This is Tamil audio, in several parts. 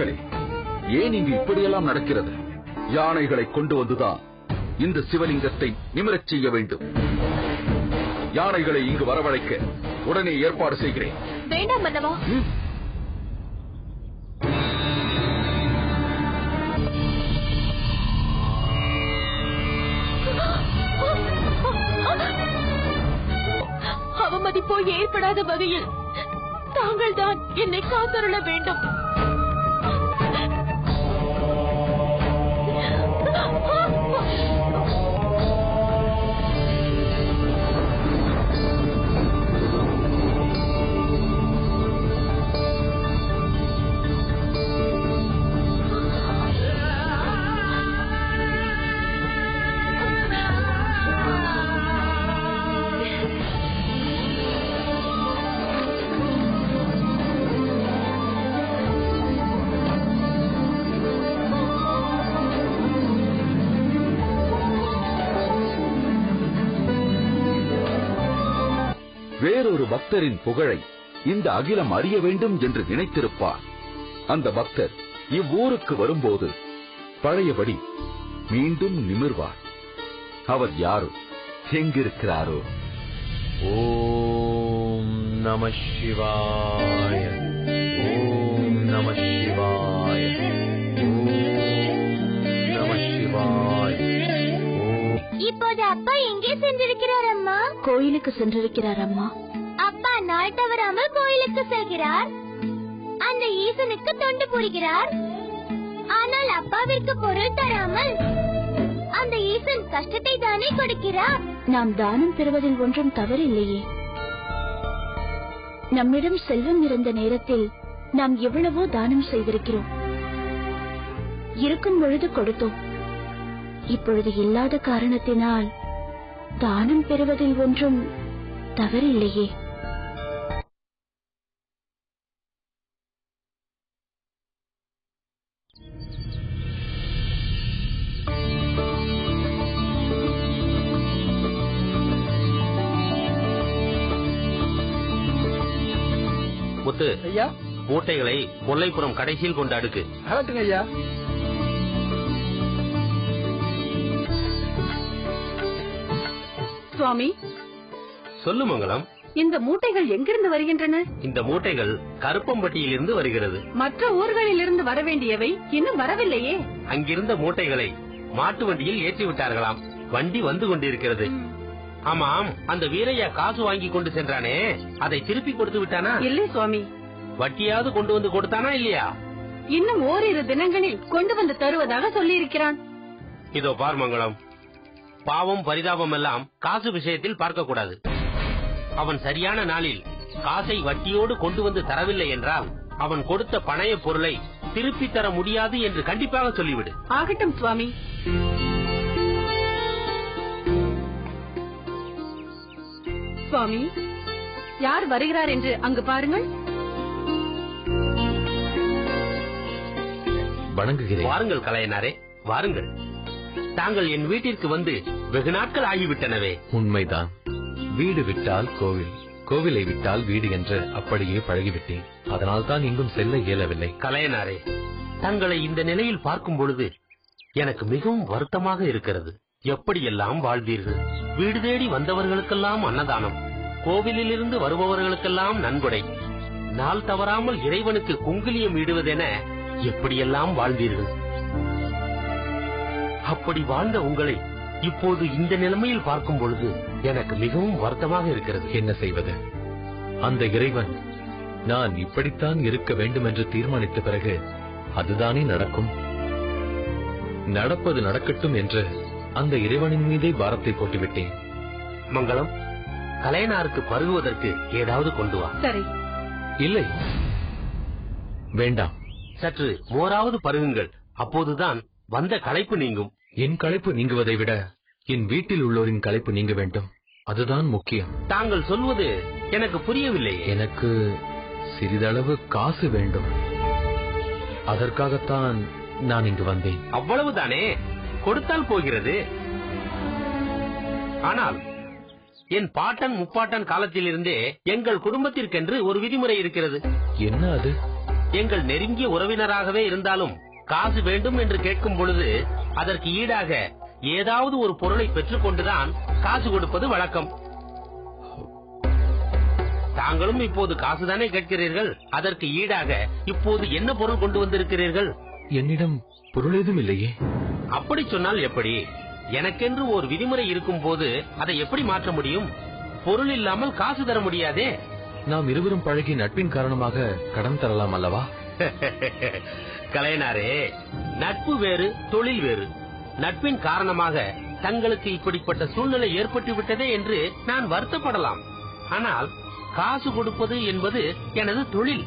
மக்களே, ஏன் இங்கு இப்படியெல்லாம் நடக்கிறது? யானைகளை கொண்டு வந்துதான் இந்த சிவலிங்கத்தை நிமிரச் செய்ய வேண்டும். யானைகளை இங்கு வரவழைக்க உடனே ஏற்பாடு செய்கிறேன். வேண்டாம் மன்னவா. அவமதிப்போ ஏற்படாத வகையில் தாங்கள் தான் என்னை காத்தருள வேண்டும். வேறொரு பக்தரின் புகழை இந்த அகிலம் அறிய வேண்டும் என்று நினைத்திருப்பார். அந்த பக்தர் இவ்வூருக்கு வரும்போது பழையபடி மீண்டும் நிமிர்வார். அவர் யாரோ, எங்கிருக்கிறாரோ? ஓம் நம சிவாய, ஓம் நம சிவாய, ஓம் நம சிவாய. இப்போது அப்பா எங்கே சென்றிருக்கிறார் அம்மா? கோயிலுக்கு சென்றிருக்கிறார் அம்மா. அப்பா நாள் தவறாமல் கோயிலுக்கு செல்கிறார். அந்த ஈசனுக்கு தொண்டு புரிகிறார். ஆனால் அப்பாவிற்கு பொருள் தராமல் அந்த ஈசன் கஷ்டத்தை தானே கொடுக்கிறார். நாம் தானம் பெறுவதில் ஒன்றும் தவறில்லையே. நம்மிடம் செல்வம் இருந்த நேரத்தில் நாம் எவ்வளவோ தானம் செய்திருக்கிறோம். இருக்கும் பொழுது கொடுத்தோம். இப்பொழுது இல்லாத காரணத்தினால் தானம் பெறுவதில் ஒன்றும் தவறில்லையே. முத்து ஐயா, மூட்டைகளை கொல்லைப்புறம் கடைசியில் கொண்டு அடுக்கு. ஐயா. சுவாமி, சொல்லு மங்களம். இந்த மூட்டைகள் எங்கிருந்து வருகின்றன? இந்த மூட்டைகள் கருப்பம்பட்டியில் இருந்து வருகிறது. மற்ற ஊர்களில் இருந்து வர வேண்டியவை இன்னும் வரவில்லையே. அங்கிருந்த மூட்டைகளை மாட்டு வண்டியில் ஏற்றி விட்டார்களாம். வண்டி வந்து கொண்டிருக்கிறது. ஆமாம், அந்த வீரையா காசு வாங்கி கொண்டு சென்றானே, அதை திருப்பி கொடுத்து விட்டானா? இல்லை சுவாமி. வட்டியாவது கொண்டு வந்து கொடுத்தானா இல்லையா? இன்னும் ஓரிரு தினங்களில் கொண்டு வந்து தருவதாக சொல்லி இருக்கிறான். இதோ பார் மங்களம், பாவம் பரிதாபம் எல்லாம் காசு விஷயத்தில் பார்க்க கூடாது. அவன் சரியான நாளில் காசை வட்டியோடு கொண்டு வந்து தரவில்லை என்றால் அவன் கொடுத்த பணைய பொருளை திருப்பி தர முடியாது என்று கண்டிப்பாக சொல்லிவிடு. ஆகட்டும் சுவாமி. சுவாமி, யார் வருகிறார் என்று அங்கு பாருங்கள். வணங்குகிறேன். வாருங்கள் கலையனாரே, வாருங்கள். தாங்கள் என் வீட்டிற்கு வந்து வெகு நாட்கள் ஆகிவிட்டனவே. உண்மைதான். வீடு விட்டால் கோவில், கோவிலை விட்டால் வீடு என்று அப்படியே பழகிவிட்டேன். அதனால் தான் இங்கும் செல்ல இயலவில்லை. கலையனாரே, தங்களை இந்த நிலையில் பார்க்கும் பொழுது எனக்கு மிகவும் வருத்தமாக இருக்கிறது. எப்படியெல்லாம் வாழ்ந்தீர்கள்? வீடு தேடி வந்தவர்களுக்கெல்லாம் அன்னதானம், கோவிலில் இருந்து வருபவர்களுக்கெல்லாம் நன்கொடை, நாள் தவறாமல் இறைவனுக்கு குங்குலியம் இடுவதென எப்படியெல்லாம் வாழ்ந்தீர்கள்? அப்படி வாழ்ந்த உங்களை இப்போது இந்த நிலைமையில் பார்க்கும் பொழுது எனக்கு மிகவும் வருத்தமாக இருக்கிறது. என்ன செய்வது? அந்த இறைவன் நான் இப்படித்தான் இருக்க வேண்டும் என்று தீர்மானித்த பிறகு அதுதானே நடக்கும். நடப்பது நடக்கட்டும் என்று அந்த இறைவனின் மீதே பாரத்தை போட்டுவிட்டேன். மங்களம், கலையனாருக்கு பருகுவதற்கு ஏதாவது கொண்டு வா. சரி. இல்லை, வேண்டாம். சற்று மோராவது பருகுங்கள். அப்போதுதான் வந்த களைப்பு நீங்கும். என் களைப்பு நீங்குவதை விட என் வீட்டில் உள்ளோரின் களைப்பு நீங்க வேண்டும். அதுதான் முக்கியம். தாங்கள் சொல்வது எனக்கு புரியவில்லை. எனக்கு சிறிதளவு காசு வேண்டும். அதற்காகத்தான் நான் இங்கு வந்தேன். அவ்வளவுதானே, கொடுத்தால் போகிறது. ஆனால் என் பாட்டன் முப்பாட்டன் காலத்திலிருந்தே எங்கள் குடும்பத்திற்கென்று ஒரு விதிமுறை இருக்கிறது. என்ன அது? எங்கள் நெருங்கிய உறவினராகவே இருந்தாலும் காசு வேண்டும் என்று கேட்கும் பொழுது அதற்கு ஈடாக ஏதாவது ஒரு பொருளை பெற்றுக் கொண்டுதான் காசு கொடுப்பது வழக்கம். தாங்களும் இப்போது காசுதானே கேட்கிறீர்கள். அதற்கு ஈடாக இப்போது என்ன பொருள் கொண்டு வந்திருக்கிறீர்கள்? என்னிடம் பொருள் ஏதும் இல்லையே. அப்படி சொன்னால் எப்படி? எனக்கென்று ஒரு விதிமுறை இருக்கும் போது அதை எப்படி மாற்ற முடியும்? பொருள் இல்லாமல் காசு தர முடியாதே. நாம் இருவரும் பழகி நட்பின் காரணமாக கடன் தரலாம் அல்லவா? கலையனாரே, நட்பு வேறு, தொழில் வேறு. நட்பின் காரணமாக தங்களுக்கு இப்படிப்பட்ட சூழ்நிலை ஏற்பட்டு விட்டதே என்று நான் வருத்தப்படலாம். ஆனால் காசு கொடுப்பது என்பது எனது தொழில்.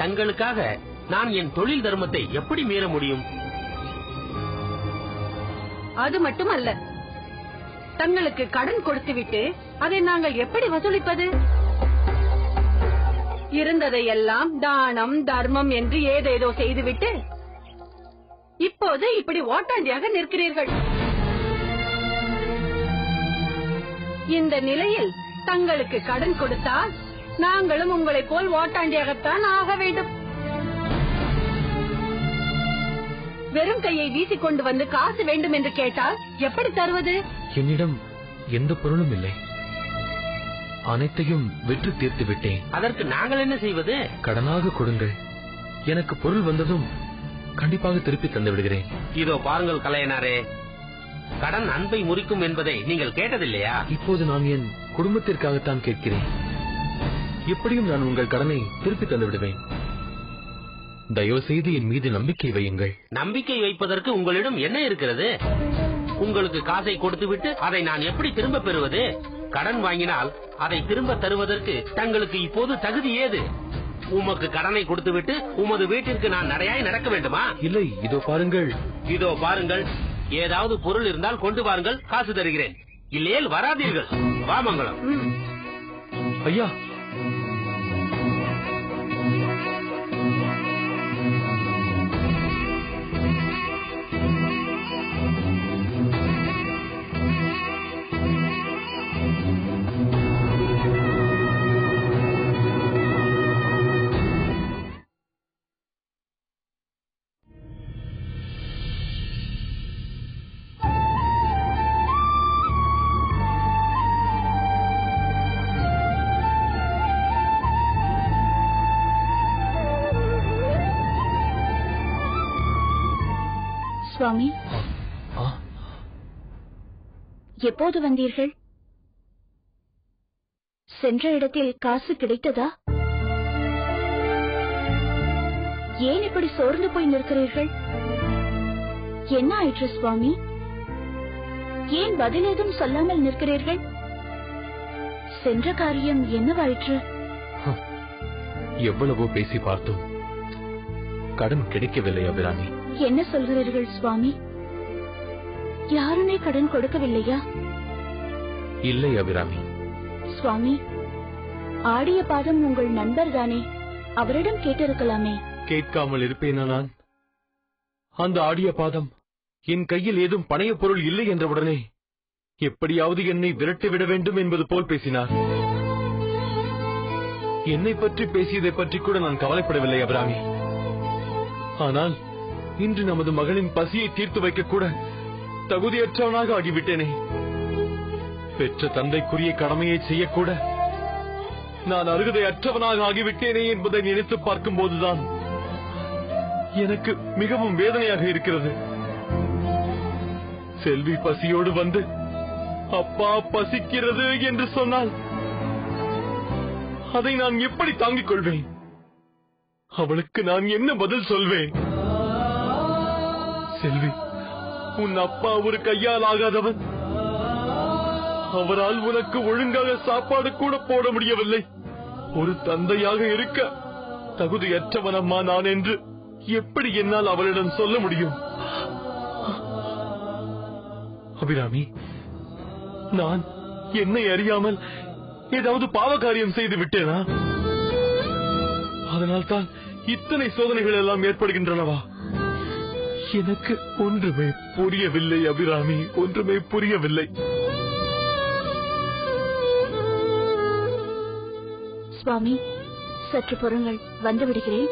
தங்களுக்காக நான் என் தொழில் தர்மத்தை எப்படி மீற முடியும்? அது மட்டுமல்ல, தங்களுக்கு கடன் கொடுத்துவிட்டு அதை நாங்கள் எப்படி வசூலிப்பது? இருந்ததையெல்லாம் தானம் தர்மம் என்று ஏதேதோ செய்துவிட்டு இப்போது இப்படி ஓட்டாண்டியாக நிற்கிறீர்கள். இந்த நிலையில் தங்களுக்கு கடன் கொடுத்தால் நாங்களும் உங்களைப் போல் ஓட்டாண்டியாகத்தான் ஆக வேண்டும். வெறும் கையை வீசிக்கொண்டு வந்து காசு வேண்டும் என்று கேட்டால் எப்படி தருவது? என்னிடம் எந்த பொருளும் இல்லை. அனைத்தையும் விற்று தீர்த்து விட்டேன். அதற்கு நாங்கள் என்ன செய்வது? கடனாக கொடுங்கள். எனக்கு பொருள் வந்ததும் கண்டிப்பாக திருப்பி தந்து விடுகிறேன். இதோ பாருங்கள் கலையனாரே, கடன் அன்பை முறிக்கும் என்பதை நீங்கள் கேட்டதில்லையா? இப்போது நான் என் குடும்பத்திற்காகத்தான் கேட்கிறேன். எப்படியும் நான் உங்கள் கடனை திருப்பி தந்து விடுவேன். தயவு செய்து என் மீது நம்பிக்கை வையுங்கள். நம்பிக்கை வைப்பதற்கு உங்களிடம் என்ன இருக்கிறது? உங்களுக்கு காசை கொடுத்துவிட்டு அதை நான் எப்படி திரும்ப பெறுவது? கடன் வாங்கினால் அதை திரும்ப தருவதற்கு தங்களுக்கு இப்போது தகுதி ஏது? உமக்கு கடனை கொடுத்துவிட்டு உமது வீட்டிற்கு நான் நடையாய் நடக்க வேண்டுமா? இல்லை, இதோ பாருங்கள். இதோ பாருங்கள், ஏதாவது பொருள் இருந்தால் கொண்டு வாருங்கள், காசு தருகிறேன். இல்லையேல் வராதீர்கள். வாமங்கலம். ஐயா, சுவாமி, எப்போது வந்தீர்கள்? சென்ற இடத்தில் காசு கிடைத்ததா? ஏன் இப்படி சோர்ந்து போய் நிற்கிறீர்கள்? என்ன ஆயிற்று சுவாமி? ஏன் பதில் ஏதும் சொல்லாமல் நிற்கிறீர்கள்? சென்ற காரியம் என்னவாயிற்று? எவ்வளவோ பேசி பார்த்தோம், கடன் கிடைக்கவில்லை அபிராமி. என்ன சொல்கிறீர்கள் சுவாமி? யாருமே கடன் கொடுக்கவில்லையா? இல்லை அபிராமி. சுவாமி, ஆடிய பாதம் உங்கள் நண்பர் தானே, அவரிடம் கேட்டிருக்கலாமே. கேட்காமல் இருப்பேனா நான்? அந்த ஆடிய பாதம் என் கையில் ஏதும் பணைய பொருள் இல்லை என்றவுடனே எப்படியாவது என்னை விரட்டிவிட வேண்டும் என்பது போல் பேசினார். என்னை பற்றி பேசியதை பற்றி கூட நான் கவலைப்படவில்லை அபிராமி. ஆனால் இன்று நமது மகளின் பசியை தீர்த்து வைக்க கூட தகுதியற்றவனாக ஆகிவிட்டேனே. பெற்ற தந்தைக்குரிய கடமையை செய்யக்கூட நான் அருகதை அற்றவனாக ஆகிவிட்டேனே என்பதை நினைத்து பார்க்கும் போதுதான் எனக்கு மிகவும் வேதனையாக இருக்கிறது. செல்வி பசியோடு வந்து அப்பா பசிக்கிறது என்று சொன்னால் அதை நான் எப்படி தாங்கிக் கொள்வேன்? அவளுக்கு நான் என்ன பதில் சொல்வேன்? செல்வி, உன் அப்பா ஒரு கையால் ஆகாதவன். அவரால் உனக்கு ஒழுங்காக சாப்பாடு கூட போட முடியவில்லை. ஒரு தந்தையாக இருக்க தகுதியற்றவனம்மா நான் என்று எப்படி என்னால் அவளிடம் சொல்ல முடியும்? அபிராமி, நான் என்னை அறியாமல் ஏதாவது பாவகாரியம் செய்து விட்டேனா? அதனால்தான் இத்தனை சோதனைகள் எல்லாம் ஏற்படுகின்றனவா? எனக்கு ஒன்றுமே புரியவில்லை அபிராமி, ஒன்றுமே புரியவில்லை. சுவாமி, சற்று பொறுங்கள், வந்து விடுகிறேன்.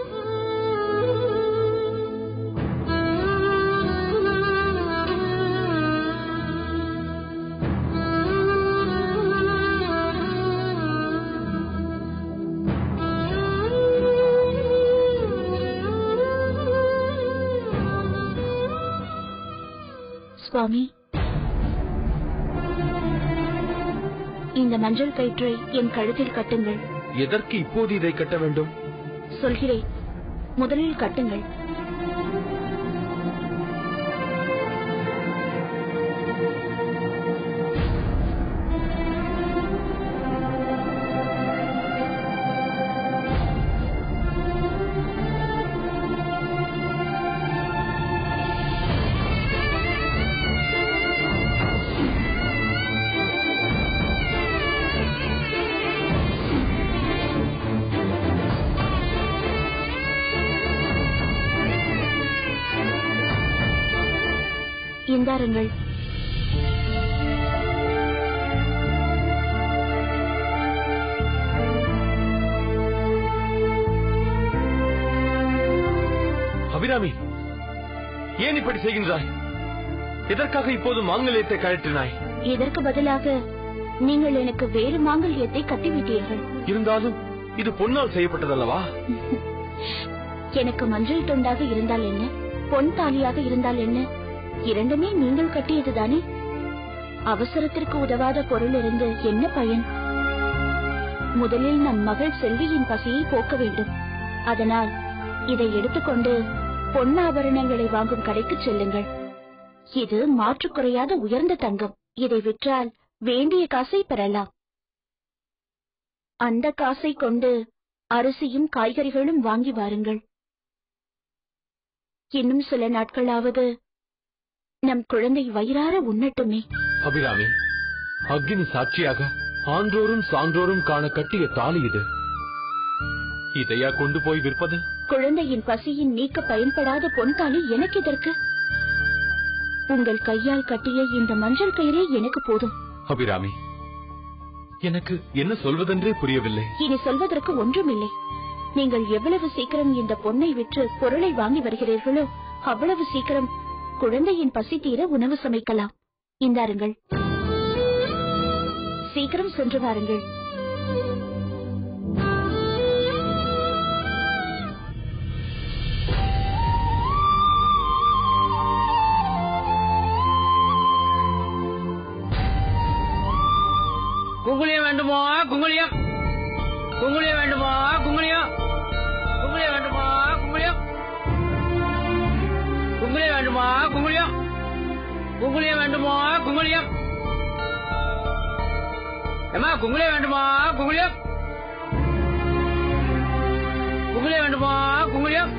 சுவாமி, இந்த மஞ்சள் கயிற்றை என் கழுத்தில் கட்டுங்கள். எதற்கு இப்போது இதை கட்ட வேண்டும்? சொல்கிறேன், முதலில் கட்டுங்கள். இந்தாருங்கள். அபிராமி, ஏன் இப்படி செய்கின்றாய்? எதற்காக இப்போது மாங்கல்யத்தை கழற்றினாய்? இதற்கு பதிலாக நீங்கள் எனக்கு வேறு மாங்கல்யத்தை கட்டிவிட்டீர்கள். இருந்தாலும் இது பொன்னால் செய்யப்பட்டதல்லவா? எனக்கு மஞ்சள் தொண்டாக இருந்தால் என்ன, பொன் தாலியாக இருந்தால் என்ன, இரண்டுமே நீங்கள் கட்டியதுதானே. அவசரத்திற்கு உதவாத பொருள் இருந்து என்ன பயன்? முதலில் நம் மகள் செல்வியின் பசியை போக்க வேண்டும். அதனால் இதை எடுத்துக்கொண்டு பொன்னாபரணங்களை வாங்கும் கடைக்கு செல்லுங்கள். இது மாற்றுக்குறையாத உயர்ந்த தங்கம். இதை விற்றால் வேண்டிய காசை பெறலாம். அந்த காசை கொண்டு அரிசியும் காய்கறிகளும் வாங்கி வாருங்கள். இன்னும் சில நாட்களாவது நம் குழந்தை வயிறார உண்ணட்டுமே. அபிராமி, அக்னி சாட்சியாக ஆன்றோரும் சான்றோரும் காண கட்டிய தாலி இது. இதையா கொண்டு போய் விற்பது? குழந்தையின் பசியின் நீக்க பயன்படாத பொன் தாலி எனக்கு எதற்கு? உங்கள் கையால் கட்டிய இந்த மஞ்சள் கயிறே எனக்கு போதும். அபிராமி, எனக்கு என்ன சொல்வதென்றே புரியவில்லை. இனி சொல்வதற்கு ஒன்றுமில்லை. நீங்கள் எவ்வளவு சீக்கிரம் இந்த பொன்னை விற்று பொருளை வாங்கி வருகிறீர்களோ அவ்வளவு சீக்கிரம் குழந்தையின் பசி தீர உணவு சமைக்கலாம். இந்தாருங்கள், சீக்கிரம் சென்று வாருங்கள். குங்குளியம் வேண்டுமா? குங்குளியம் குங்குளியம் வேண்டுமா? குங்குளியம் குங்குளியம் வேண்டுமா? குங்குளியம் குங்குளியம் வேண்டுமா? குங்குளியம் குங்குளியம் வேண்டுமா? குங்குளியம் ஏமா குங்குளியம் வேண்டுமா? குங்குளியம் குங்குளியம் வேண்டுமா? குங்குளியம்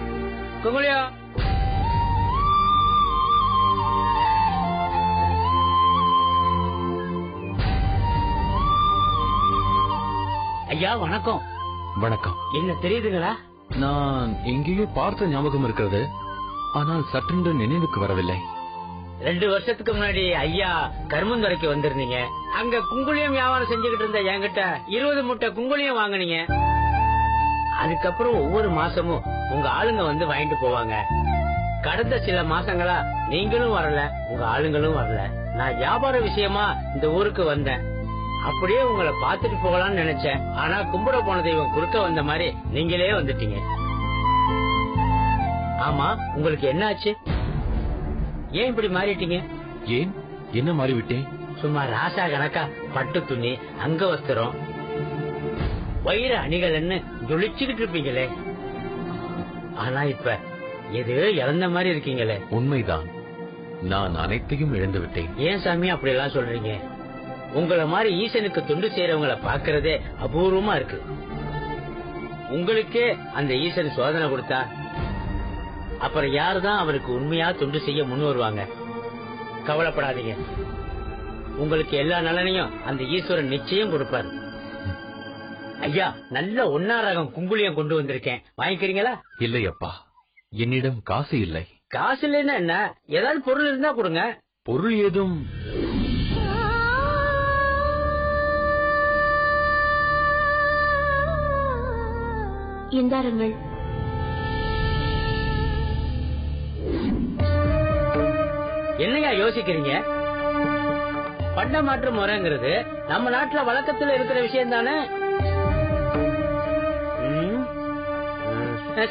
குங்குளியம். ஐயா வணக்கம். வணக்கம். என்ன தெரியுதுங்களா? நான் எங்கேயோ பார்த்த ஞாபகம் இருக்கிறது, ஆனால் சற்றென்று நினைவுக்கு வரவில்லை. 2 வருஷத்துக்கு முன்னாடி ஐயா கருமந்துறைக்கு வந்திருந்தீங்க. அங்க குங்குளியம் வியாபாரம் செஞ்சுக்கிட்டு இருந்த என்கிட்ட 20 மூட்டை குங்குளியம் வாங்குனீங்க. அதுக்கப்புறம் ஒவ்வொரு மாசமும் உங்க ஆளுங்க வந்து வாங்கிட்டு போவாங்க. கடந்த சில மாசங்களா நீங்களும் வரல, உங்க ஆளுங்களும் வரல. நான் வியாபார விஷயமா இந்த ஊருக்கு வந்தேன். அப்படியே உங்களை பாத்துட்டு போகலாம்னு நினைச்சேன். ஆனா கும்பிட போன தெய்வம் குறுக்க வந்த மாதிரி நீங்களே வந்துட்டீங்க. ஆமா, உங்களுக்கு என்ன ஆச்சு? ஏன் இப்படி மாறிட்டீங்க? ஏன், என்ன மாறிவிட்டேன்? சும்மா ராசா கணக்கா பட்டு துணி, அங்க வஸ்திரம், வயிறு அணிகள்னு ஜொலிச்சுக்கிட்டு இருப்பீங்களே. ஆனா இப்ப எதையோ இழந்த மாதிரி இருக்கீங்களே. உண்மைதான், நான் அனைத்தையும் இழந்து விட்டேன். ஏன் சாமி அப்படி எல்லாம் சொல்றீங்க? உங்களை மாதிரி ஈசனுக்கு தொண்டு செய்யறவங்களை பாக்குறதே அபூர்வமா இருக்கு. உங்களுக்கே அந்த ஈசன் சோதனை கொடுத்தா அப்புறம் யாருதான் அவருக்கு உண்மையா தொண்டு செய்ய முன் வருவாங்க? கவலைப்படாதீங்க, உங்களுக்கு எல்லா நலனையும் அந்த ஈஸ்வரன் நிச்சயம் கொடுப்பாரு. ஐயா, நல்ல ஒன்னா ரகம் குங்குளியம் கொண்டு வந்திருக்கேன், வாங்கிக்கிறீங்களா? இல்லை அப்பா, என்னிடம் காசு இல்லை. காசு இல்லைன்னா என்ன, ஏதாவது பொருள் இருந்தா கொடுங்க. பொருள் ஏதும்? இந்தாருங்கள். என்னையா யோசிக்கிறீங்க? பண்ட மாற்று முறைங்கிறது நம்ம நாட்டுல வழக்கத்துல இருக்கிற விஷயம் தானே.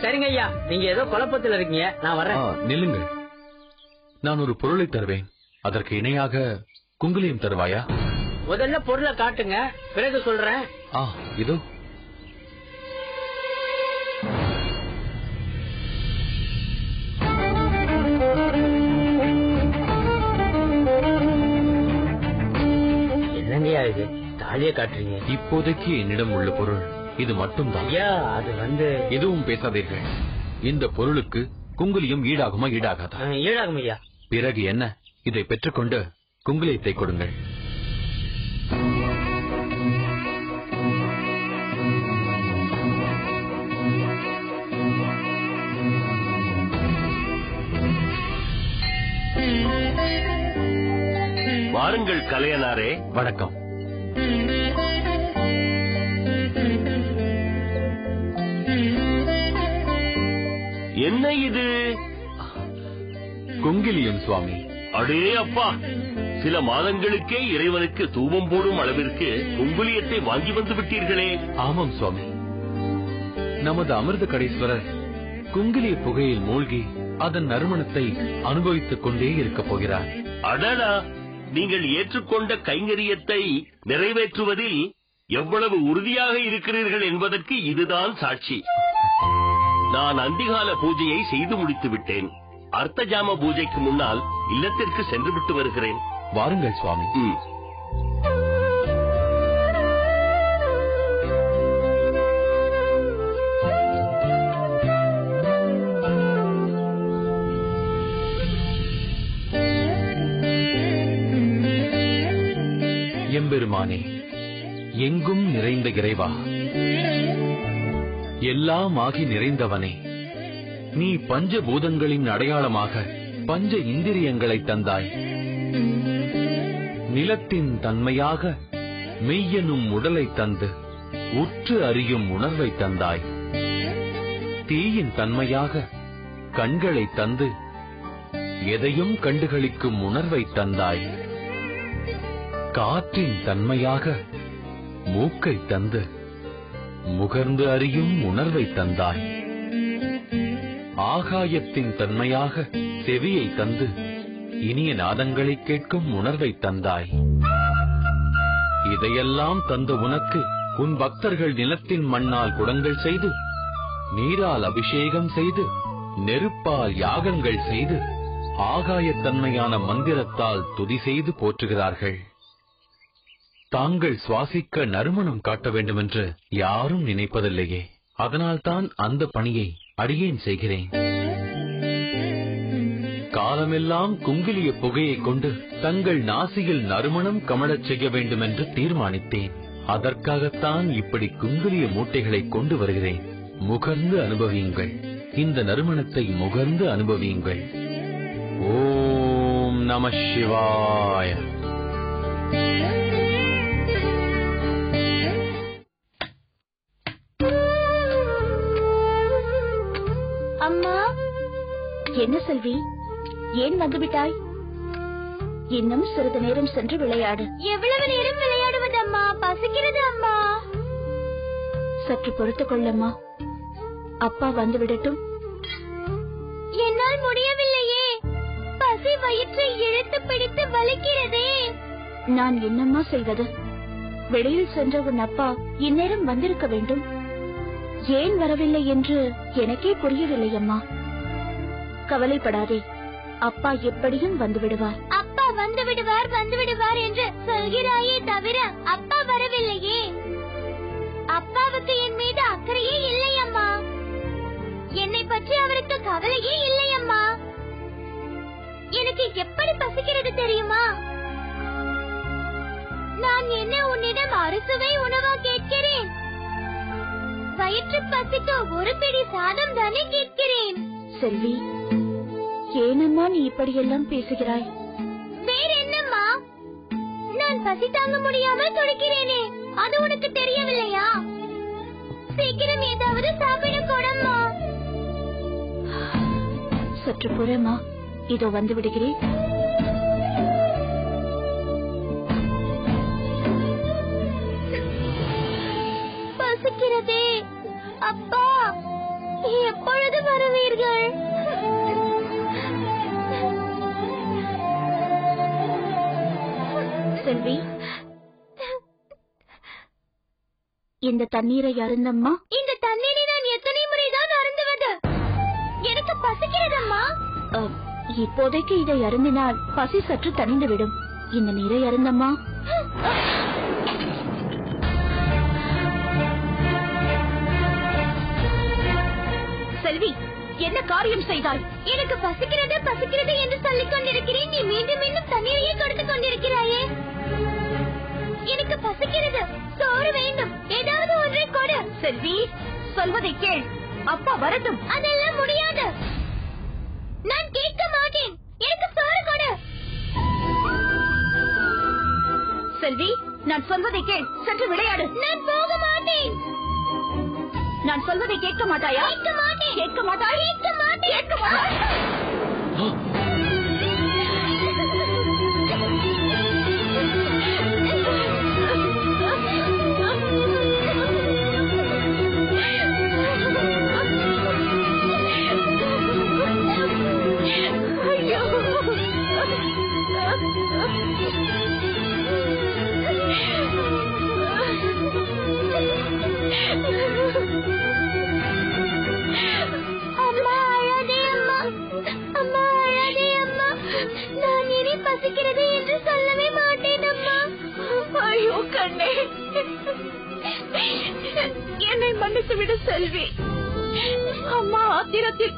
சரிங்க ஐயா, நீங்க ஏதோ குழப்பத்தில் இருக்கீங்க, நான் வரேன். நில்லுங்கள், நான் ஒரு பொருளை தருவேன். அதற்கு இணையாக குங்குலியம் தருவாயா? முதல்ல பொருளை காட்டுங்க, பிறகு சொல்றேன். இதோ. என்னங்கய்யா இது, தாலியை காட்டுறீங்க? இப்போதைக்கு என்னிடம் உள்ள பொருள் இது மட்டும்தான். அது எதுவும் பேசாதீர்கள். இந்த பொருளுக்கு குங்குலியம் ஈடாகுமா ஈடாகாதா? ஈடாகும் ஐயா. பிறகு என்ன, இதை பெற்றுக்கொண்டு குங்குலியத்தை கொடுங்கள். வாருங்கள் கலையனாரே. வணக்கம். என்ன இது? குங்குலியம் சுவாமி. அடே அப்பா, சில மாதங்களுக்கே இறைவனுக்கு தூபம் போடும் அளவிற்கு குங்குலியத்தை வாங்கி வந்து விட்டீர்களே. ஆமாம் சுவாமி, நமது அமிர்த கடேஸ்வரர் குங்குலிய புகையில் மூழ்கி அதன் நறுமணத்தை அனுபவித்துக் கொண்டே இருக்கப் போகிறார். அடடா, நீங்கள் ஏற்றுக்கொண்ட கைங்கரியத்தை நிறைவேற்றுவதில் எவ்வளவு உறுதியாக இருக்கிறீர்கள் என்பதற்கு இதுதான் சாட்சி. நான் அந்திகால பூஜையை செய்து முடித்து விட்டேன். அர்த்தஜாம பூஜைக்கு முன்னால் இல்லத்திற்கு சென்று விட்டு வருகிறேன். வாருங்கள் சுவாமி. எம்பெருமானே, எங்கும் நிறைந்த இறைவா, எல்லாமாகி நிறைந்தவனே, நீ பஞ்சபூதங்களின் அடையாளமாக பஞ்ச இந்திரியங்களை தந்தாய். நிலத்தின் தன்மையாக மெய்யெனும் உடலை தந்து உற்று அறியும் உணர்வை தந்தாய். தீயின் தன்மையாக கண்களை தந்து எதையும் கண்டுகளிக்கும் உணர்வை தந்தாய். காற்றின் தன்மையாக மூக்கை தந்து முகர்ந்து அறியும் உணர்வை தந்தாய். ஆகாயத்தின் தன்மையாக செவியை தந்து இனிய நாதங்களை கேட்கும் உணர்வை தந்தாய். இதையெல்லாம் தந்த உனக்கு உன் பக்தர்கள் நிலத்தின் மண்ணால் குடங்கள் செய்து, நீரால் அபிஷேகம் செய்து, நெருப்பால் யாகங்கள் செய்து, ஆகாயத்தன்மையான மந்திரத்தால் துதி செய்து போற்றுகிறார்கள். தாங்கள் சுவாசிக்க நறுமணம் காட்ட வேண்டுமென்று யாரும் நினைப்பதில்லையே. அதனால்தான் அந்த பணியை அடியேன் செய்கிறேன். காலமெல்லாம் குங்குலிய புகையை கொண்டு தங்கள் நாசியில் நறுமணம் கமழச் செய்ய வேண்டுமென்று தீர்மானித்தேன். அதற்காகத்தான் இப்படி குங்குலிய மூட்டைகளை கொண்டு வருகிறேன். முகர்ந்து அனுபவியுங்கள். இந்த நறுமணத்தை முகர்ந்து அனுபவியுங்கள். ஓம் நம சிவாய. அம்மா, என்ன செல்வி, ஏன் வந்துவிட்டாய்? இன்னும் சிறிது நேரம் சென்று விளையாடு. எவ்வளவு நேரம் விளையாடுவது அம்மா? பசிக்கிறது அம்மா. சற்று பொறுத்துக் கொள்ளம்மா, அப்பா வந்து விடட்டும். என்னால் முடியவில்லையே, பசி வயிற்றை இழுத்து பிடித்து வலிக்கிறதே. நான் என்னம்மா செய்வது? வெளியில் சென்ற உன் அப்பா இந்நேரம் வந்திருக்க வேண்டும். ஏன் வரவில்லை என்று எனக்கே புரியவில்லை அம்மா. கவலைப்படாதே, அப்பா எப்படியும் வந்து விடுவார். அப்பா வந்து விடுவார் வந்து விடுவார் என்று சொல்கிறாயே தவிர அப்பா வரவில்லையே. அப்பாவுக்கு என் மீது அக்கறையே இல்லை அம்மா. என்னை பற்றி அவருக்கு கவலையே இல்லை அம்மா. எனக்கு எப்படி பசிக்கிறது தெரியுமா? நான் என்ன உன்னிடம் அறுசுவை உணவா கேட்கிறேன்? வயிற்று பசிக்கு ஒரு பிடி சாதம் தானே கேட்கிறேன். செல்வி, ஏனம்மா நீ இப்படியெல்லாம் பேசுகிறாய்? வேற என்னம்மா, நான் பசி தாங்க முடியாமல் துடிக்கிறேனே, அது உனக்கு தெரியவில்லையா? சீக்கிரம் ஏதாவது சாப்பிட கூடம்மா. சற்று புறமா, இதோ வந்து விடுகிறேன். பசிக்கிறதே. அப்பா, எப்பொழுது வருவீர்கள்? செல்வி, இந்த தண்ணீரை அருந்தம்மா. இந்த தண்ணீரை நான் எத்தனை முறைதான் அருந்துவது? எனக்கு பசிக்கிறதம்மா. இப்போதைக்கு இதை அருந்தினால் பசி சற்று தணிந்துவிடும். இந்த நீரை அருந்தம்மா. செல்வி, என்ன காரியம் செய்தால்? எனக்கு பசிக்கிறது பசிக்கிறது என்று சொல்லிக் கொண்டிருக்கிறேன். நீ மீண்டும் மீண்டும் தண்ணீரையே கொடுத்துக் கொண்டிருக்கிறாயே. எனக்கு பசிக்கிறது, சோறு வேண்டும், ஏதாவது ஒன்றை கொடு. செல்வி, சொல்வதை கேள். அப்பா வரட்டும். அதெல்லாம் முடியாது. நான் கேட்க மாட்டேன். எனக்கு சோறு கொடு. செல்வி, நான் சொல்வதை கேள். சற்று விளையாடு. நான் போக மாட்டேன். நான் சொல்வதை கேட்க மாட்டாயா? கேட்க மாட்டேன். கேட்க மாட்டாய்? கேட்க மாட்டேன். கேட்க மாட்டாய்? பசிக்கிறது என்று சொல்லவே மாட்டேன் அம்மா. ஐயோ கண்ணே, என்னை மன்னித்து விடு செல்வி. அம்மா ஆத்திரத்தில்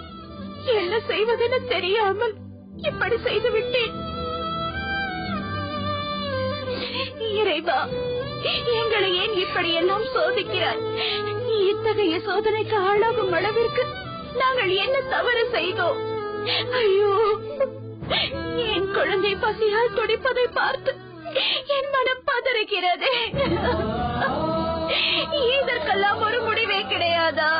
என்ன செய்வதென தெரியாமல் இப்படி செய்து விட்டேன். இறைவா, எங்களை ஏன் இப்படி எல்லாம் சோதிக்கிறாய்? இத்தகைய சோதனைக்கு ஆளாகும் அளவிற்கு நாங்கள் என்ன தவறு செய்தோம்? ஐயோ, என் குழந்தை பசியால் துடிப்பதை பார்த்து என் மனம் பதறுகிறது. இதற்கெல்லாம் ஒரு முடிவே கிடையாதா?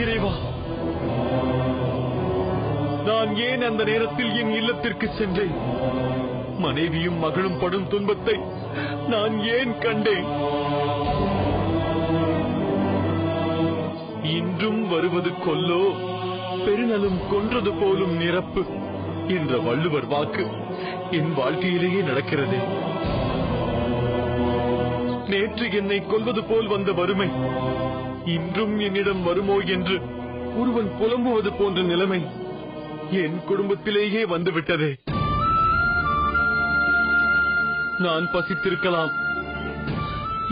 இறைவா, நான் ஏன் அந்த நேரத்தில் என் இல்லத்திற்கு சென்றேன்? மனைவியும் மகளும் படும் துன்பத்தை நான் ஏன் கண்டேன்? இன்றும் வருவது கொல்லோ, பெருநலும் கொன்றது போலும் நிரப்பு என்ற வள்ளுவர் வாக்கு என் வாழ்க்கையிலேயே நடக்கிறது. நேற்று என்னை கொல்வது போல் வந்த வறுமை இன்றும் என்னிடம் வருமோ என்று ஒருவன் புலம்புவது போன்ற நிலைமை என் குடும்பத்திலேயே வந்துவிட்டதே. நான் பசித்திருக்கலாம்,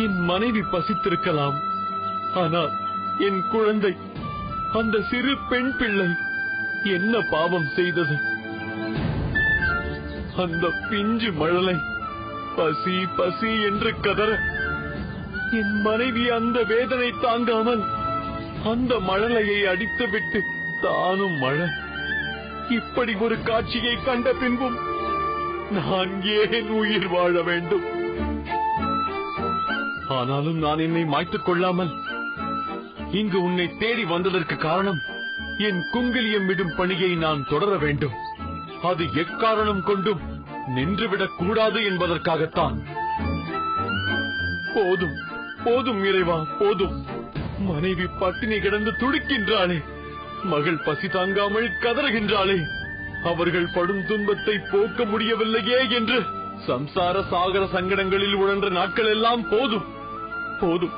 என் மனைவி பசித்திருக்கலாம், ஆனால் என் குழந்தை, அந்த சிறு பெண் பிள்ளை என்ன பாவம் செய்தது? அந்த பிஞ்சு மழலை பசி பசி என்று கதற என் மனைவி அந்த வேதனை தாங்காமல் அந்த மழலையை அடித்துவிட்டு தானும் மழ. இப்படி ஒரு காட்சியை கண்ட பின்பும் நான் ஏன் உயிர் வாழ வேண்டும்? ஆனாலும் நான் என்னை மாய்த்துக் கொள்ளாமல் இங்கு உன்னை தேடி வந்ததற்கு காரணம், என் குங்கிலியம் விடும் பணியை நான் தொடர வேண்டும். அது எக்காரணம் கொண்டும் நின்றுவிடக் கூடாது என்பதற்காகத்தான். போதும் போதும் இறைவா, போதும். மனைவி பட்டினி கிடந்து துடிக்கின்றாளே, மகள் பசி தாங்காமல் கதறுகின்றாளே, அவர்கள் படும் துன்பத்தை போக்க முடியவில்லையே என்று சம்சார சாகர சங்கடங்களில் உழன்ற நாட்கள் எல்லாம் போதும் போதும்.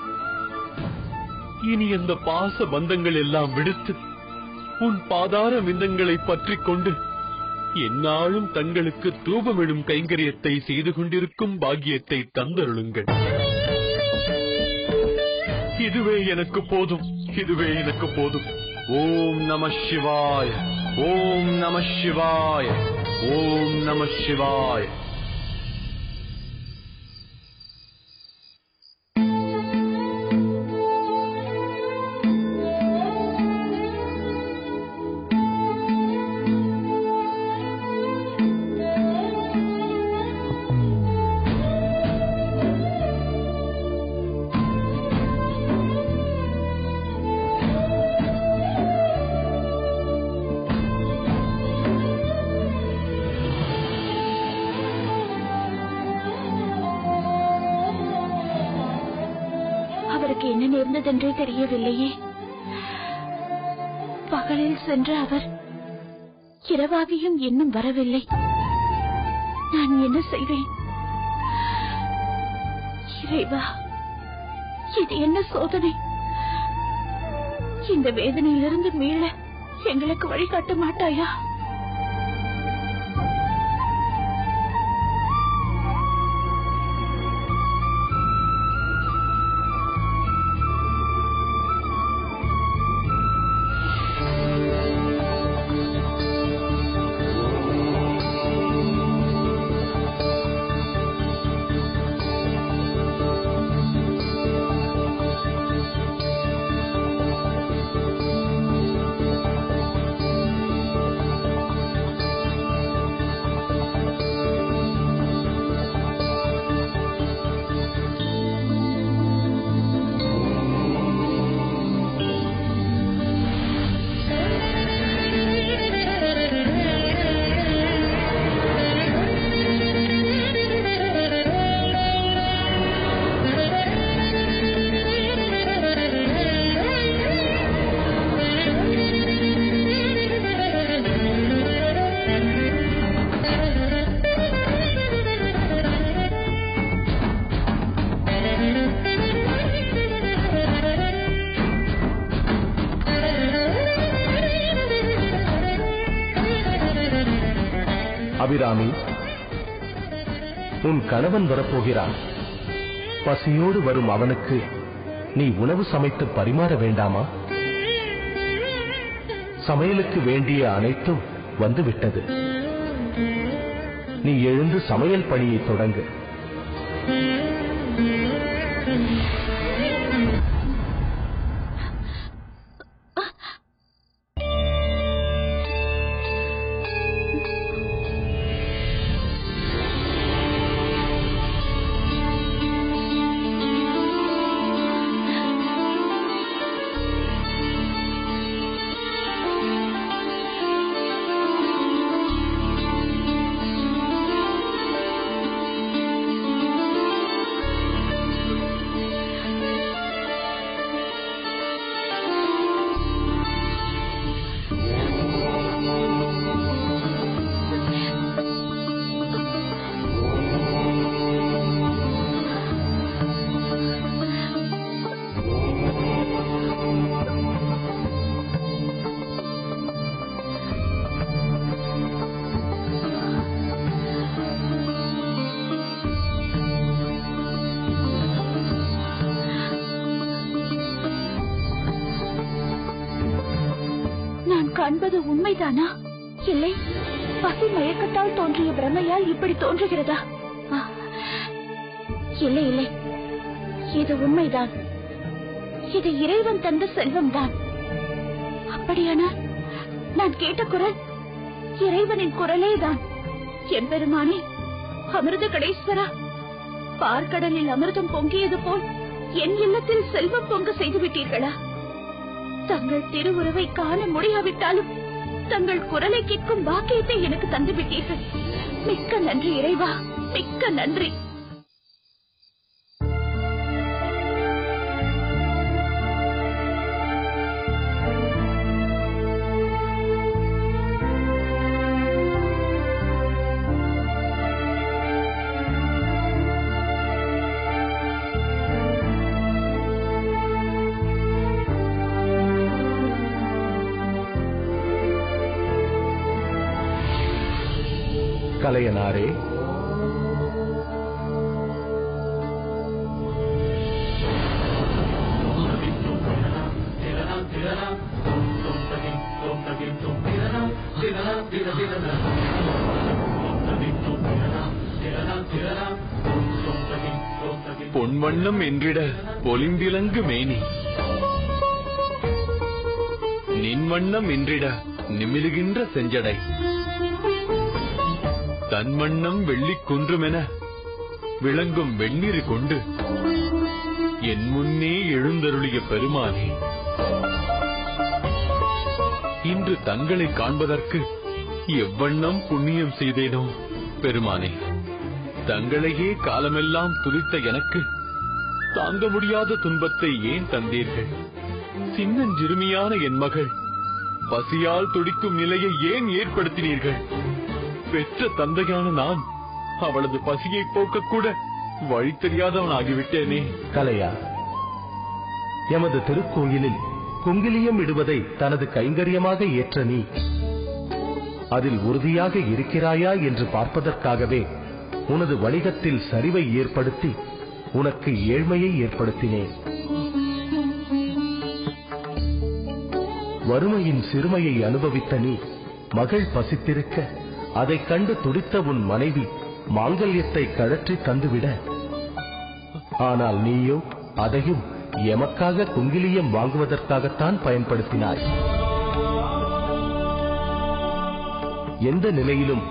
இனி அந்த பாச பந்தங்கள் எல்லாம் விடுத்து உன் பாதார விந்தங்களை பற்றிக் கொண்டு எந்நாளும் தங்களுக்கு தூபமிடும் கைங்கரியத்தை செய்து கொண்டிருக்கும் பாக்கியத்தை தந்தருளுங்கள். இதுவே எனக்கு போதும், இதுவே எனக்கு போதும். ஓம் நம சிவாய, ஓம் நம சிவாய, ஓம் நம சிவாய. செய்வதென்றே தெரியவில்லையே. பகலில் சென்ற அவர் இரவாகியும் இன்னும் வரவில்லை. நான் என்ன செய்வேன்? இறைவா, இது என்ன சோதனை? இந்த வேதனையிலிருந்து மீள எங்களுக்கு வழிகாட்ட மாட்டாயா? அபிராமி, உன் கணவன் வரப்போகிறான். பசியோடு வரும் அவனுக்கு நீ உணவு சமைத்து பரிமாற வேண்டாமா? சமையலுக்கு வேண்டிய அனைத்தும் வந்துவிட்டது. நீ எழுந்து சமையல் பணியை தொடங்கு. காண்பது உண்மைதானா? இல்லை, பசி மயக்கத்தால் தோன்றிய பிரமையால் இப்படி தோன்றுகிறதா? இல்லை இல்லை, இது உண்மைதான். இது இறைவன் தந்த செல்வம்தான். அப்படியானால் நான் கேட்ட குரல் இறைவனின் குரலேதான். எம்பெருமானே, அமிர்த கடேஸ்வரா, பார்க்கடலில் அமிர்தம் பொங்கியது போல் என் இல்லத்தில் செல்வம் பொங்க செய்து விட்டீர்களா? தங்கள் திருவுருவை காண முடியாவிட்டாலும் தங்கள் குரலை கேட்கும் பாக்கியத்தை எனக்கு தந்து விட்டீர்கள். மிக்க நன்றி இறைவா, மிக்க நன்றி. கலையனாரே, பொன்வண்ணம் என்றிட பொலிந்திலங்கு மேனி, நின்வண்ணம் என்றிட நிமிழுகின்ற செஞ்சடை, தன்வண்ணம் வெள்ளிக் குன்றுமென விளங்கும் வெண்ணீர் கொண்டு என் முன்னே எழுந்தருளிய பெருமானே, இன்று தங்களை காண்பதற்கு எவ்வண்ணம் புண்ணியம் செய்தேனோ பெருமானே. தங்களையே காலமெல்லாம் துதித்த எனக்கு தாங்க முடியாத துன்பத்தை ஏன் தந்தீர்கள்? சின்னஞ்சிறுமியான என் மகள் பசியால் துடிக்கும் நிலையை ஏன் ஏற்படுத்தினீர்கள்? பெற்ற தந்தையான நான் அவளது பசியை போக்க கூட வழி தெரியாதவன் ஆகிவிட்டேனே. கலையா, எமது திருக்கோயிலில் குங்கிலியம் இடுவதை தனது கைங்கரியமாக ஏற்ற நீ அதில் உறுதியாக இருக்கிறாயா என்று பார்ப்பதற்காகவே உனது வணிகத்தில் சரிவை ஏற்படுத்தி உனக்கு ஏழ்மையை ஏற்படுத்தினேன். வறுமையின் சிறுமையை அனுபவித்த நீ மகள் பசித்திருக்க அதைக் கண்டு துடித்த உன் மனைவி மாங்கல்யத்தை கழற்றி தந்துவிட, ஆனால் நீயோ அதையும் எமக்காக குங்கிலியம் வாங்குவதற்காகத்தான் பயன்படுத்தினாய். எந்த நிலையிலும்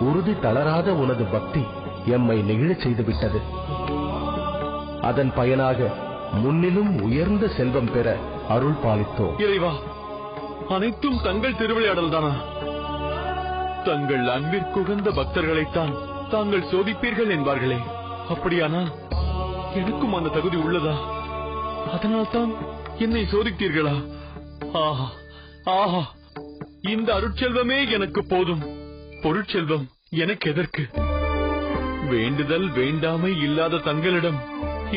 உறுதி தளராத உனது பக்தி எம்மை நெகிழச் செய்துவிட்டது. அதன் பயனாக முன்னிலும் உயர்ந்த செல்வம் பெற அருள் பாலித்தோம். இறைவா, அனைத்தும் தங்கள் திருவிளையாடல் தானா? தங்கள் அன்பிற்குகந்த பக்தர்களைத்தான் தாங்கள் சோதிப்பீர்கள் என்பார்களே, அப்படியானால் எனக்கும் அந்த தகுதி உள்ளதா? அதனால்தான் என்னை சோதித்தீர்களா? ஆஹா ஆஹா, இந்த அருட்செல்வமே எனக்கு போதும். பொருட்செல்வம் எனக்கு எதற்கு? வேண்டுதல் வேண்டாமை இல்லாத தங்களிடம்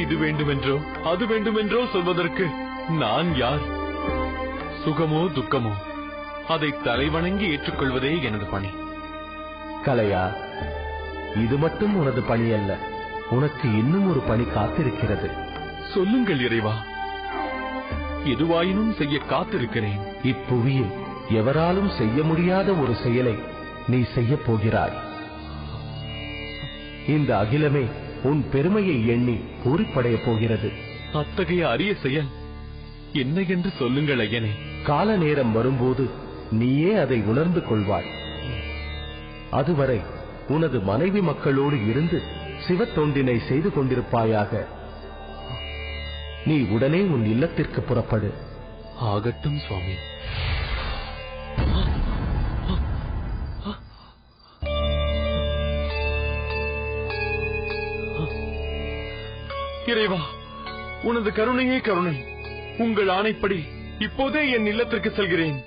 இது வேண்டுமென்றோ அது வேண்டுமென்றோ சொல்வதற்கு நான் யார்? சுகமோ துக்கமோ அதை தலைவணங்கி ஏற்றுக்கொள்வதே எனது பணி. கலையா, இது மட்டும் உனது பணி அல்ல, உனக்கு இன்னும் ஒரு பணி காத்திருக்கிறது. சொல்லுங்கள் இறைவா, எதுவாயினும் செய்ய காத்திருக்கிறேன். இப்புவியில் எவராலும் செய்ய முடியாத ஒரு செயலை நீ செய்யப் போகிறாய். இந்த அகிலமே உன் பெருமையை எண்ணி பூரிப்படையப் போகிறது. அத்தகைய அரிய செயல் என்ன என்று சொல்லுங்கள் ஐயனே. கால நேரம் வரும்போது நீயே அதை உணர்ந்து கொள்வாய். அதுவரை உனது மனைவி மக்களோடு இருந்து சிவத்தொண்டினை செய்து கொண்டிருப்பாயாக. நீ உடனே உன் இல்லத்திற்கு புறப்படு. ஆகட்டும் சுவாமி. இறைவா, உனது கருணையே கருணை. உங்கள் ஆணைப்படி இப்போதே என் இல்லத்திற்கு செல்கிறேன்.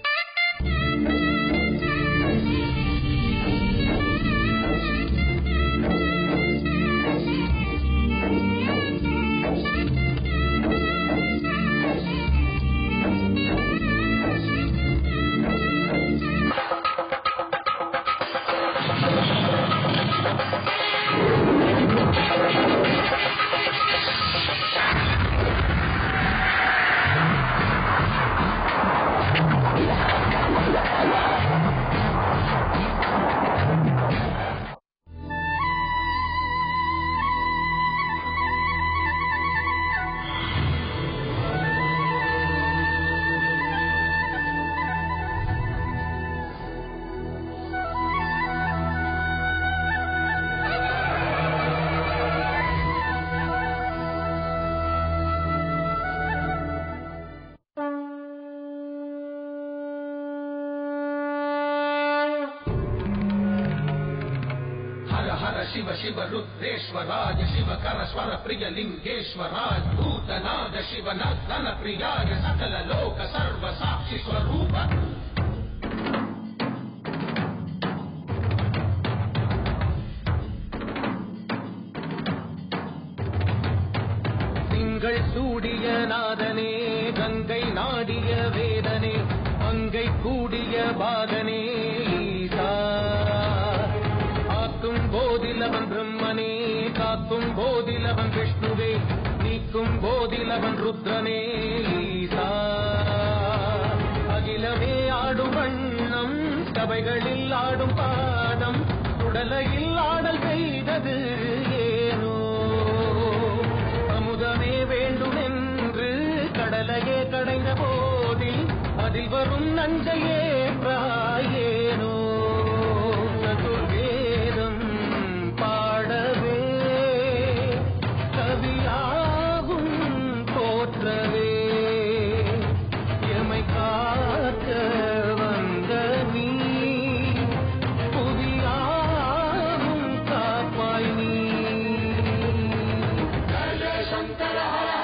शिव शिव रुद्रेश्वराय शिव कर स्वर प्रिय लिंगेश्वराय भूतनाद शिव नर्तन प्रियाय सकल लोक सर्व साक्षी स्वरूप திங்கள் சூடிய நாதனே கங்கை நாடிய வேதனே அங்கை கூடிய பாதனே போதிலவன் பிரம்மனே காக்கும் போதிலவன் விஷ்ணுவே நீக்கும் போதிலவன் ருத்ரனே ஈசா அகிலமே ஆடும் வண்ணம் சபைகளில் ஆடும் பாதம் உடலையில் ஆடல் செய்தது ஏனோ அமுதமே வேண்டும் என்று கடலையே கடைந்த போதில் அதில் வரும் நஞ்சையே பிராயேனோ Shantara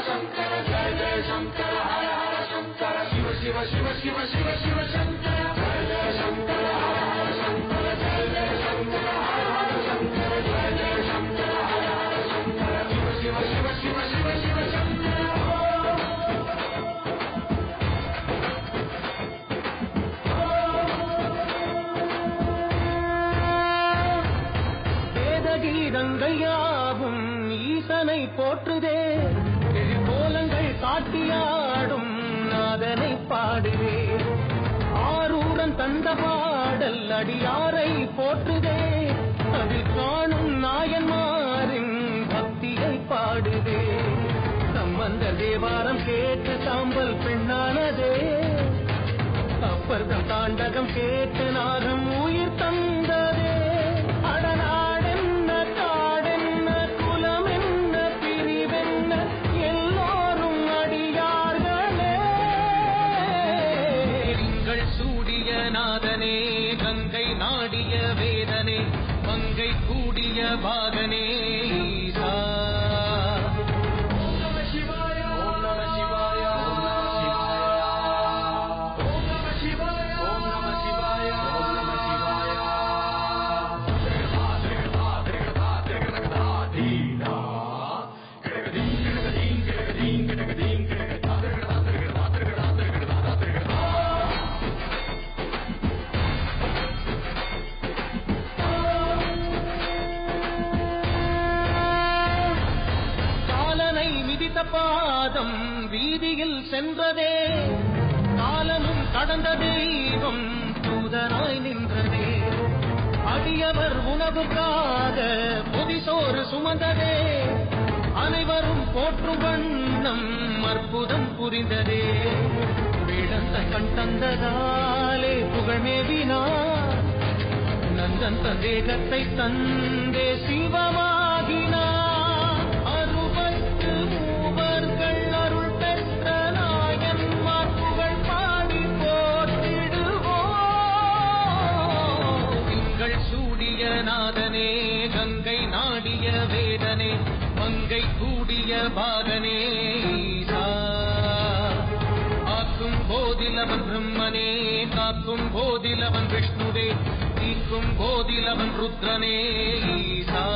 शंकर जय जय शंकर हर हर शंकर शिव शिव शिव शिव शिव शिव शंकर जय जय शंकर हर हर शंकर जय जय शंकर हर हर शंकर जय जय शंकर हर हर शंकर शिव शिव शिव शिव शिव शिव शंकर கீதங்கையாவும் ஈசனை போற்றுதே கோலங்கள் காட்டியாடும் நாதனை பாடுதே ஆரூரன் தந்த பாடல் அடியாரை போற்றுதே அதில் காணும் நாயன்மாரின் பக்தியை பாடுதே சம்பந்த தேவாரம் கேட்டு சாம்பல் பெண்ணானதே அப்பர்தம் தாண்டகம் கேட்டு நாகம் உயிர் தந்ததே பாகனே ஈசா ஓம் நம சிவாய ஓம் நம சிவாய ஓம் நம சிவாய ஓம் நம சிவாய ஓம் நம சிவாய பாதம் வீதியில் சென்றதே காலமும் கடந்த தெய்வம் தூதனாய் நின்றதே அடியவர் உணவுக்காக பொதிசோறு சுமந்ததே அனைவரும் போற்றும் வண்ணம் அற்புதம் புரிந்ததே வேடந்த கண் தந்ததாலே புகழ்மேவினார் நந்தன் தேகத்தை தந்தே சிவமாகினார் அருள் பெற்ற நாயன்மார் புகழ் பாடி போற்றிடுவோம் திங்கள் சூடிய நாதனே கங்கை நாடிய வேதனே மங்கை கூடிய பாகனே ஈசா ஆக்கும் போதிலவன் பிரம்மனே காக்கும் போதிலவன் விஷ்ணுவே தீக்கும் போதிலவன் ருத்ரனே ஈசா